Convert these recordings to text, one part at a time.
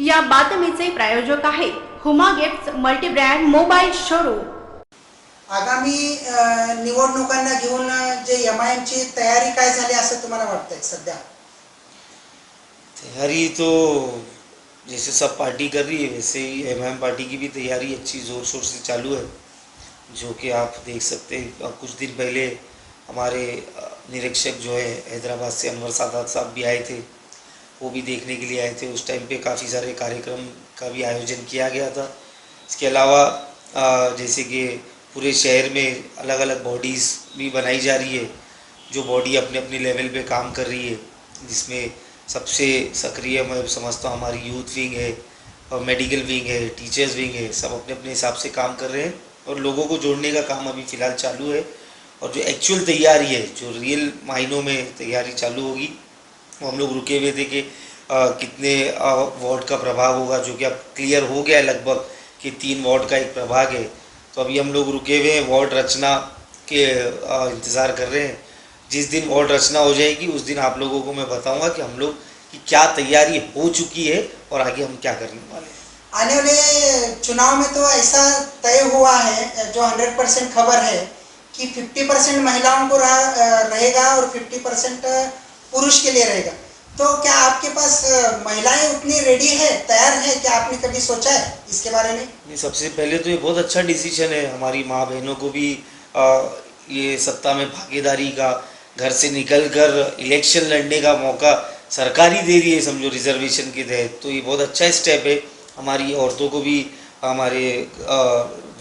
या बातमीचे प्रायोजक आहे Huma gifts multi-brand mobile showroom. आगामी निवडणुकांना घेऊन जे MIM ची तयारी काय झाली असं तुम्हाला वाटतंय सध्या? तैयारी तो जैसे सब पार्टी कर रही है वैसे ही MIM पार्टी की भी तैयारी अच्छी ज़ोर शोर से चालू है, जो कि आप देख सकते हैं। कुछ दिन पहले हमारे निरीक्षक जो है हैदराबाद से अनवर सादात साहब भी आए थे, वो भी देखने के लिए आए थे। उस टाइम पे काफ़ी सारे कार्यक्रम का भी आयोजन किया गया था। इसके अलावा जैसे कि पूरे शहर में अलग अलग बॉडीज़ भी बनाई जा रही है, जो बॉडी अपने अपने लेवल पे काम कर रही है, जिसमें सबसे सक्रिय मैं समझता हूँ हमारी यूथ विंग है और मेडिकल विंग है, टीचर्स विंग है। सब अपने अपने हिसाब से काम कर रहे हैं और लोगों को जोड़ने का काम अभी फ़िलहाल चालू है। और जो एक्चुअल तैयारी है, जो रियल मायनों में तैयारी चालू होगी, वो हम लोग रुके हुए थे कि कितने वार्ड का प्रभाग होगा, जो कि अब क्लियर हो गया है लगभग कि 3 वार्ड का एक प्रभाग है। तो अभी हम लोग रुके हुए हैं, वार्ड रचना के इंतज़ार कर रहे हैं। जिस दिन वार्ड रचना हो जाएगी उस दिन आप लोगों को मैं बताऊंगा कि हम लोग की क्या तैयारी हो चुकी है और आगे हम क्या करने वाले हैं। आने वाले चुनाव में तो ऐसा तय हुआ है, जो 100% खबर है कि 50% महिलाओं को रहेगा और 50% पुरुष के लिए रहेगा। तो क्या आपके पास महिलाएं उतनी रेडी है, तैयार है? क्या आपने कभी सोचा है इसके बारे में? नहीं, सबसे पहले तो ये बहुत अच्छा डिसीजन है। हमारी माँ बहनों को भी ये सत्ता में भागीदारी का, घर से निकलकर इलेक्शन लड़ने का मौका सरकार ही दे रही है, समझो रिजर्वेशन के तहत। तो ये बहुत अच्छा स्टेप है। हमारी औरतों को भी, हमारे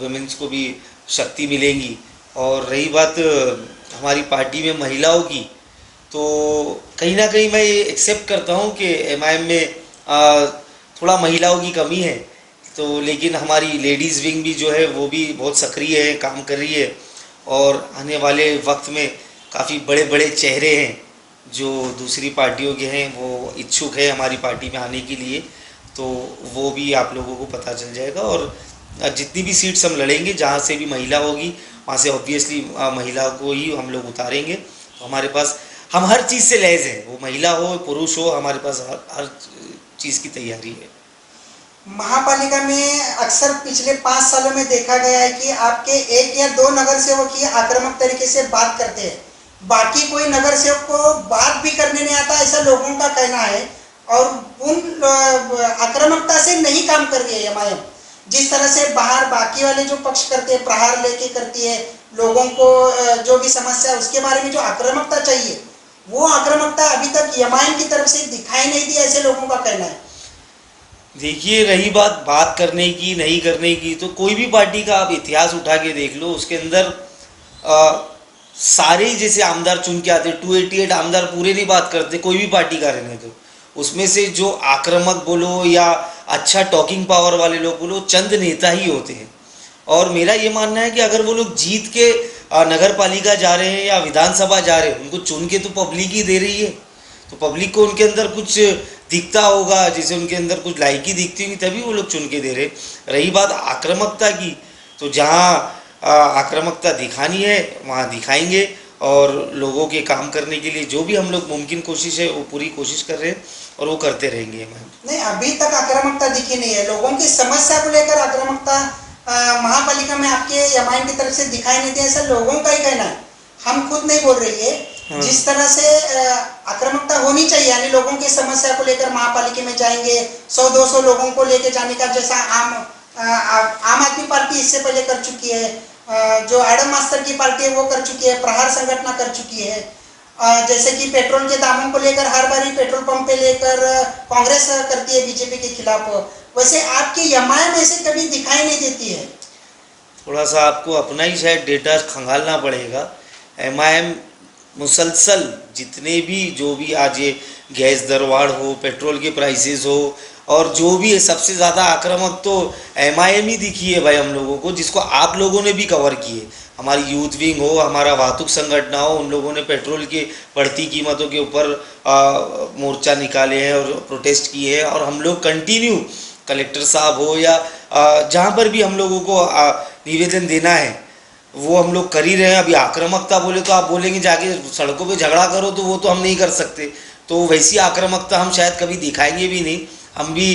वुमेन्स को भी शक्ति मिलेंगी। और रही बात हमारी पार्टी में महिलाओं की, तो कहीं ना कहीं मैं ये एक्सेप्ट करता हूँ कि MIM में थोड़ा महिलाओं की कमी है। तो लेकिन हमारी लेडीज़ विंग भी जो है वो भी बहुत सक्रिय है, काम कर रही है। और आने वाले वक्त में काफ़ी बड़े बड़े चेहरे हैं जो दूसरी पार्टियों के हैं, वो इच्छुक है हमारी पार्टी में आने के लिए। तो वो भी आप लोगों को पता चल जाएगा। और जितनी भी सीट्स हम लड़ेंगे, जहाँ से भी महिला होगी वहाँ से ऑब्वियसली महिला को ही हम लोग उतारेंगे। तो हमारे पास हम हर चीज़ से लैस हैं, वो महिला हो पुरुष हो, हमारे पास हर चीज़ की तैयारी है। महापालिका में अक्सर पिछले 5 सालों में देखा गया है कि आपके 1 या 2 नगर सेवक ही आक्रामक तरीके से बात करते हैं, बाकी कोई नगर सेवक को बात भी करने नहीं आता, ऐसा लोगों का कहना है। और उन आक्रामकता से नहीं काम कर रही है MIM। जिस तरह से बाहर बाकी वाले जो पक्ष करते हैं, प्रहार लेके करती है, लोगों को जो भी समस्या उसके बारे में जो आक्रामकता चाहिए, वो आक्रामकता अभी तक MIM की तरफ से दिखाई नहीं दी, ऐसे लोगों का कहना है। देखिए, रही बात करने की नहीं करने की, तो कोई भी पार्टी का आप इतिहास उठा के देख लो, उसके अंदर सारे जैसे आमदार चुन के आते, 288 आमदार पूरे नहीं बात करते, कोई भी पार्टी का रहने दो। उसमें से जो आक्रामक बोलो या अच्छा टॉकिंग पावर वाले लोग बोलो, चंद नेता ही होते हैं। और मेरा ये मानना है कि अगर वो लोग जीत के नगर पालिका जा रहे हैं या विधानसभा जा रहे हैं, उनको चुन के तो पब्लिक ही दे रही है। तो पब्लिक को उनके अंदर कुछ दिखता होगा, जैसे उनके अंदर कुछ लायकी दिखती होगी, तभी वो लोग चुन के दे रहे। रही बात आक्रामकता की, तो जहाँ आक्रामकता दिखानी है वहाँ दिखाएंगे। और लोगों के काम करने के लिए जो भी हम लोग मुमकिन कोशिश है वो पूरी कोशिश कर रहे हैं और वो करते रहेंगे। नहीं, अभी तक आक्रामकता दिखी नहीं है। लोगों की समस्या को लेकर आक्रामकता महापालिका में आपके MIM की तरफ से दिखाई नहीं दी, ऐसा लोगों का ही कहना है, हम खुद नहीं बोल रही है। हाँ। जिस तरह से आक्रामकता होनी चाहिए, यानी लोगों की समस्या को लेकर महापालिका में जाएंगे, 100-200 लोगों को लेकर जाने का, जैसा आम आदमी पार्टी इससे पहले कर चुकी है, जो एडम मास्टर की पार्टी है वो कर चुकी है, प्रहार संगठन कर चुकी है। जैसे कि पेट्रोल के दामों को लेकर हर बारी पेट्रोल पंप पे लेकर कांग्रेस करती है बीजेपी के खिलाफ, वैसे आपकी MIM ऐसे कभी दिखाई नहीं देती है। थोड़ा सा आपको अपना ही शायद डेटा खंगालना पड़ेगा। MIM मुसलसल जितने भी जो भी आज ये गैस दरवाड़ हो, पेट्रोल के प्राइसेस हो, और जो भी है सबसे ज़्यादा आक्रामक तो MIM ही दिखी है भाई हम लोगों को, जिसको आप लोगों ने भी कवर किए। हमारी यूथ विंग हो, हमारा वाहतुक संगठन हो, उन लोगों ने पेट्रोल की बढ़ती कीमतों के ऊपर मोर्चा निकाले हैं और प्रोटेस्ट किए हैं। और हम लोग कंटिन्यू, कलेक्टर साहब हो या जहाँ पर भी हम लोगों को निवेदन देना है वो हम लोग कर ही रहे हैं। अभी आक्रामकता बोले तो आप बोलेंगे जाके सड़कों पे झगड़ा करो, तो वो तो हम नहीं कर सकते। तो वैसी आक्रामकता हम शायद कभी दिखाएंगे भी नहीं। हम भी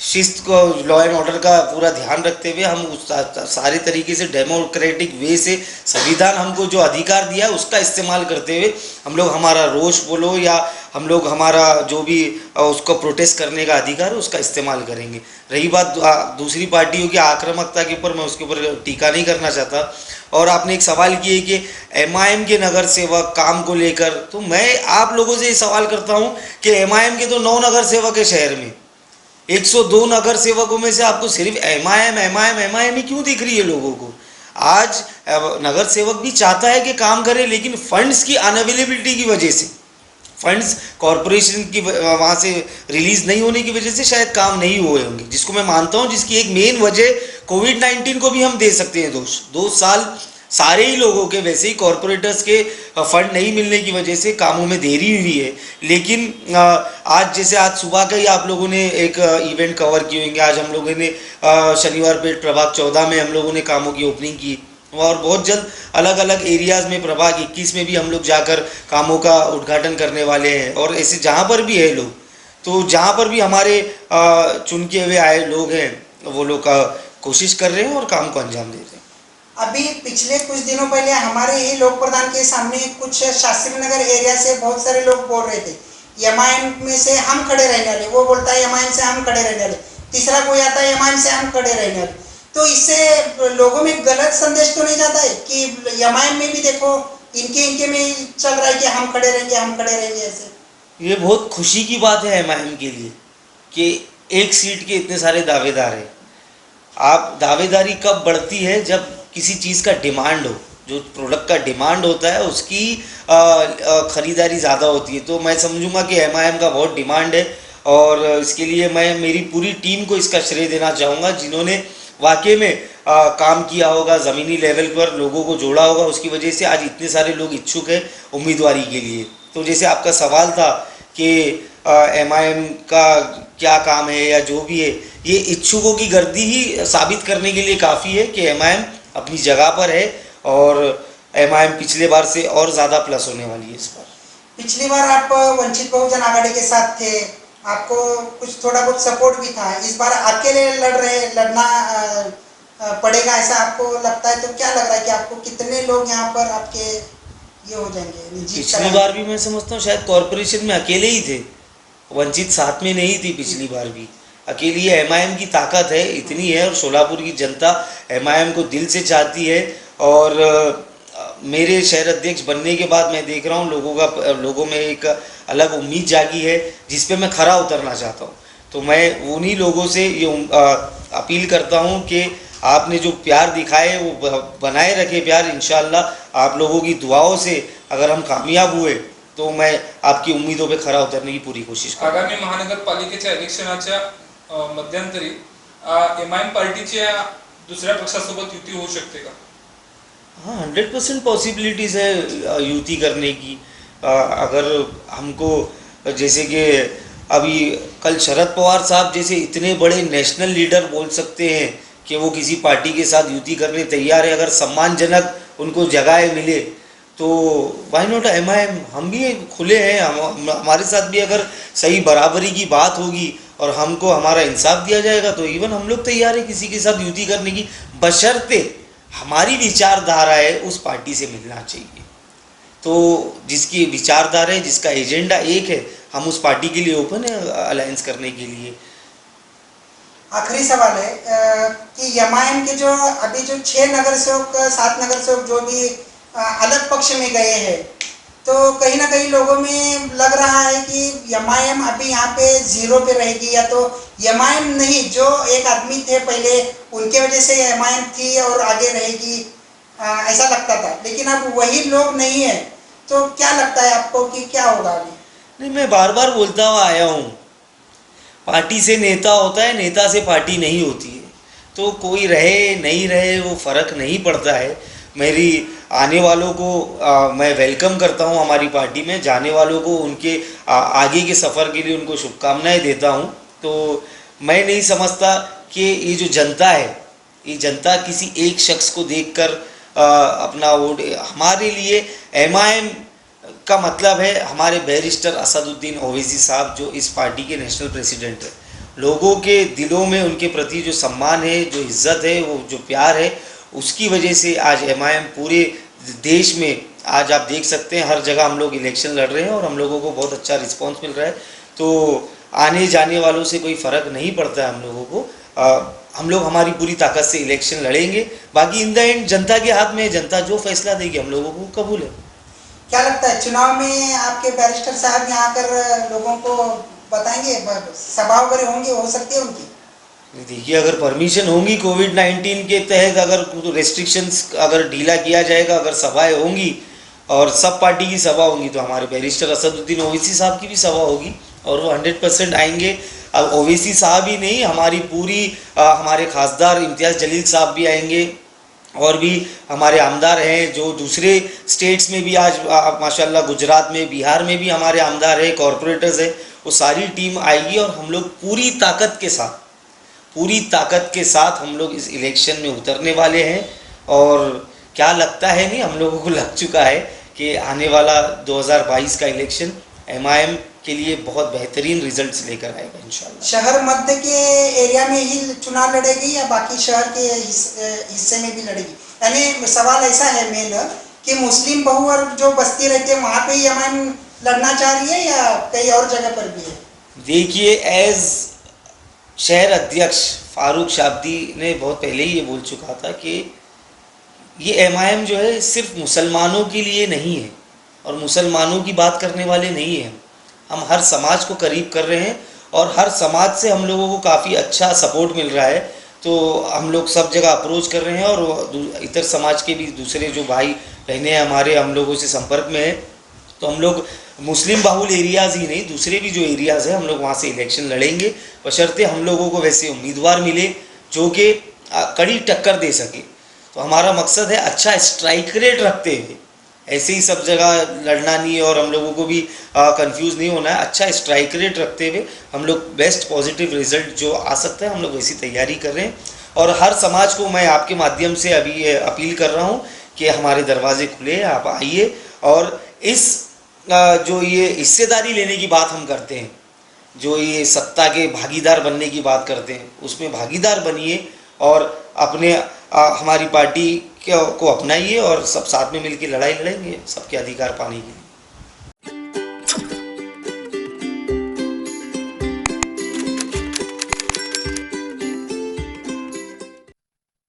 शिस्त को, लॉ एंड ऑर्डर का पूरा ध्यान रखते हुए हम उस सारे तरीके से डेमोक्रेटिक वे से संविधान हमको जो अधिकार दिया है उसका इस्तेमाल करते हुए हम लोग हमारा रोष बोलो या हम लोग हमारा जो भी उसको प्रोटेस्ट करने का अधिकार है उसका इस्तेमाल करेंगे। रही बात दूसरी पार्टियों की आक्रामकता के ऊपर, मैं उसके ऊपर टीका नहीं करना चाहता। और आपने एक सवाल किए कि एमआईएम के नगर सेवक काम को लेकर, तो मैं आप लोगों से ये सवाल करता हूँ कि एमआईएम के तो 9 नगर सेवक है शहर में, 102 नगर सेवकों में से आपको सिर्फ एमआईएम ही क्यों दिख रही है लोगों को? आज नगर सेवक भी चाहता है कि काम करे, लेकिन फंड्स की अनअवेलेबिलिटी की वजह से, फंड्स कॉरपोरेशन की वहाँ से रिलीज नहीं होने की वजह से शायद काम नहीं हुए होंगे, जिसको मैं मानता हूँ जिसकी एक मेन वजह कोविड-19 को भी हम दे सकते हैं दोष। 2 साल सारे ही लोगों के, वैसे ही कॉरपोरेटर्स के फंड नहीं मिलने की वजह से कामों में देरी हुई है। लेकिन आज जैसे आज सुबह का ही आप लोगों ने एक इवेंट कवर किए होंगे, आज हम लोगों ने शनिवार पेट प्रभाग 14 में हम लोगों ने कामों की ओपनिंग की, और बहुत जल्द अलग अलग एरियाज़ में प्रभाग 21 में भी हम लोग जाकर कामों का उद्घाटन करने वाले हैं। और ऐसे जहाँ पर भी है लोग, तो जहाँ पर भी हमारे चुन के हुए आए लोग हैं वो लोग कोशिश कर रहे हैं और काम को अंजाम दे रहे हैं। अभी पिछले कुछ दिनों पहले हमारे ही लोक प्रधान के सामने कुछ शास्त्री नगर एरिया से बहुत सारे लोग बोल रहे थे एमआईएम में से हम खड़े रहने वाले, वो बोलता है एमआईएम से हम खड़े रहने वाले, तीसरा कोई आता है एमआईएम से हम खड़े रहने वाले। तो इससे लोगों में गलत संदेश तो नहीं जाता है कि एमआईएम में भी देखो इनके में चल रहा है कि हम खड़े रहेंगे ऐसे? ये बहुत खुशी की बात है एमआईएम के लिए कि एक सीट के इतने सारे दावेदार हैं। आप दावेदारी कब बढ़ती है? जब किसी चीज़ का डिमांड हो, जो प्रोडक्ट का डिमांड होता है उसकी ख़रीदारी ज़्यादा होती है। तो मैं समझूंगा कि एमआईएम का बहुत डिमांड है, और इसके लिए मैं मेरी पूरी टीम को इसका श्रेय देना चाहूँगा, जिन्होंने वाकई में काम किया होगा, ज़मीनी लेवल पर लोगों को जोड़ा होगा। उसकी वजह से आज इतने सारे लोग इच्छुक हैं उम्मीदवारी के लिए। तो जैसे आपका सवाल था कि एमआईएम का क्या काम है या जो भी है, ये इच्छुकों की गर्दी ही साबित करने के लिए काफ़ी है कि एमआईएम अपनी जगह पर है, और एमआईएम पिछले बार से और ज़्यादा प्लस होने वाली है इस बार। पिछली बार आप वंचित बहुजन आघाड़ी के साथ थे, आपको कुछ थोड़ा बहुत सपोर्ट भी था, इस बार आपके लिए लड़ना पड़ेगा ऐसा आपको लगता है? तो क्या लग रहा है कि आपको कितने लोग यहाँ पर आपके ये हो जाएंगे? पिछली बार भी मैं समझता हूँ शायद कॉरपोरेशन में अकेले ही थे, वंचित साथ में नहीं थी पिछली बार भी, अकेली एमआईएम की ताकत है इतनी है, और शोलापुर की जनता एमआईएम को दिल से चाहती है। और मेरे शहर अध्यक्ष बनने के बाद मैं देख रहा हूँ लोगों में एक अलग उम्मीद जागी है, जिस पे मैं खरा उतरना चाहता हूँ। तो मैं उन्हीं लोगों से ये अपील करता हूँ कि आपने जो प्यार दिखाए वो बनाए रखे प्यार। इंशाअल्लाह आप लोगों की दुआओं से अगर हम कामयाब हुए तो मैं आपकी उम्मीदों पे खरा उतरने की पूरी कोशिश करूँगा। आगामी महानगरपालिकेच्या इलेक्शनाच्या मध्यंतरी एमआईएम पार्टीच्या दुसऱ्या पक्षासोबत युती होऊ शकते का? हाँ, 100% पॉसिबिलिटीज़ है युति करने की। अगर हमको, जैसे कि अभी कल शरद पवार साहब जैसे इतने बड़े नेशनल लीडर बोल सकते हैं कि वो किसी पार्टी के साथ युति करने तैयार है, अगर सम्मानजनक उनको जगह मिले तो वाई नॉट एमआईएम। हम भी खुले हैं, हमारे साथ भी अगर सही बराबरी की बात होगी और हमको हमारा इंसाफ दिया जाएगा तो इवन हम लोग तैयार है किसी के साथ युति करने की, बशर्ते हमारी विचारधारा है उस पार्टी से मिलना चाहिए। तो जिसकी विचारधारा है, जिसका एजेंडा एक है, हम उस पार्टी के लिए ओपन है अलायंस करने के लिए। आखिरी सवाल है कि एमआईएम के जो अभी जो 6 नगर सेवक 7 नगर सेवक जो भी अलग पक्ष में गए हैं, तो कहीं ना कहीं लोगों में लग रहा है कि एमआईएम अभी यहाँ पे 0 पे रहेगी, या तो एमआईएम नहीं, जो एक आदमी थे पहले उनके वजह से एमआईएम थी और आगे रहेगी, ऐसा लगता था। लेकिन अब वही लोग नहीं है, तो क्या लगता है आपको कि क्या होगा अभी? नहीं, मैं बार बार बोलता हुआ आया हूँ, पार्टी से नेता होता है, नेता से पार्टी नहीं होती है। तो कोई रहे नहीं रहे वो फ़र्क नहीं पड़ता है। मेरी आने वालों को मैं वेलकम करता हूं हमारी पार्टी में, जाने वालों को उनके आगे के सफ़र के लिए उनको शुभकामनाएं देता हूं। तो मैं नहीं समझता कि ये जो जनता है, ये जनता किसी एक शख्स को देखकर अपना वोट, हमारे लिए एमआईएम का मतलब है हमारे बैरिस्टर असदुद्दीन ओवैसी साहब, जो इस पार्टी के नेशनल प्रेसिडेंट है। लोगों के दिलों में उनके प्रति जो सम्मान है, जो इज्जत है, वो जो प्यार है, उसकी वजह से आज एमआईएम पूरे देश में, आज आप देख सकते हैं हर जगह हम लोग इलेक्शन लड़ रहे हैं और हम लोगों को बहुत अच्छा रिस्पांस मिल रहा है। तो आने जाने वालों से कोई फ़र्क नहीं पड़ता है हम लोगों को। हम लोग हमारी पूरी ताकत से इलेक्शन लड़ेंगे। बाकी इन द एंड जनता के हाथ में, जनता जो फैसला देगी हम लोगों को कबूल है। क्या लगता है चुनाव में आपके बैरिस्टर साहब यहाँ आकर लोगों को बताएंगे, सभा वगैरह होंगी, हो सकती है उनकी? देखिए, अगर परमिशन होंगी कोविड-19 के तहत, अगर रेस्ट्रिक्शंस अगर ढीला किया जाएगा, अगर सभाएं होंगी और सब पार्टी की सभा होंगी, तो हमारे बैरिस्टर असदुद्दीन ओवैसी साहब की भी सभा होगी और वो 100% आएंगे। अब ओवैसी साहब ही नहीं, हमारी पूरी हमारे खासदार इम्तियाज़ जलील साहब भी आएंगे और भी हमारे आमदार हैं जो दूसरे स्टेट्स में भी आज माशाल्लाह, गुजरात में, बिहार में भी हमारे आमदार हैं, कॉरपोरेटर्स हैं। वो सारी टीम आएगी और हम लोग पूरी ताकत के साथ हम लोग इस इलेक्शन में उतरने वाले हैं। और क्या लगता है, नहीं, हम लोगों को लग चुका है कि आने वाला 2022 का इलेक्शन एमआईएम के लिए बहुत बेहतरीन रिजल्ट्स लेकर आएगा इंशाल्लाह। शहर मध्य के एरिया में ही चुनाव लड़ेगी या बाकी शहर के हिस्से में भी लड़ेगी? यानी सवाल ऐसा है मेन कि मुस्लिम बहुवर जो बस्ती रहती है वहाँ पे ही एमआईएम लड़ना चाह रही है या कई और जगह पर भी है? देखिए, एज शहर अध्यक्ष फारूक शाब्दी ने बहुत पहले ही ये बोल चुका था कि ये एमआईएम जो है सिर्फ मुसलमानों के लिए नहीं है और मुसलमानों की बात करने वाले नहीं हैं। हम हर समाज को करीब कर रहे हैं और हर समाज से हम लोगों को काफ़ी अच्छा सपोर्ट मिल रहा है। तो हम लोग सब जगह अप्रोच कर रहे हैं और इतर समाज के भी दूसरे जो भाई बहनें हमारे हम लोगों से संपर्क में हैं। तो हम लोग मुस्लिम बाहुल एरियाज़ ही नहीं, दूसरे भी जो एरियाज़ हैं, हम लोग वहाँ से इलेक्शन लड़ेंगे, बशर्ते हम लोगों को वैसे उम्मीदवार मिले जो कि कड़ी टक्कर दे सके। तो हमारा मकसद है अच्छा स्ट्राइक रेट रखते हुए, ऐसे ही सब जगह लड़ना नहीं है और हम लोगों को भी कंफ्यूज नहीं होना है। अच्छा स्ट्राइक रेट रखते हुए हम लोग बेस्ट पॉजिटिव रिजल्ट जो आ सकता है हम लोग वैसी तैयारी कर रहे हैं। और हर समाज को मैं आपके माध्यम से अभी अपील कर रहा हूँ कि हमारे दरवाजे खुले हैं, आप आइए और इस जो ये हिस्सेदारी लेने की बात हम करते हैं, जो ये सत्ता के भागीदार बनने की बात करते हैं, उसमें भागीदार बनिए और अपने हमारी पार्टी को अपनाइए और सब साथ में मिलकर लड़ाई लड़ेंगे सबके अधिकार पाने के लिए।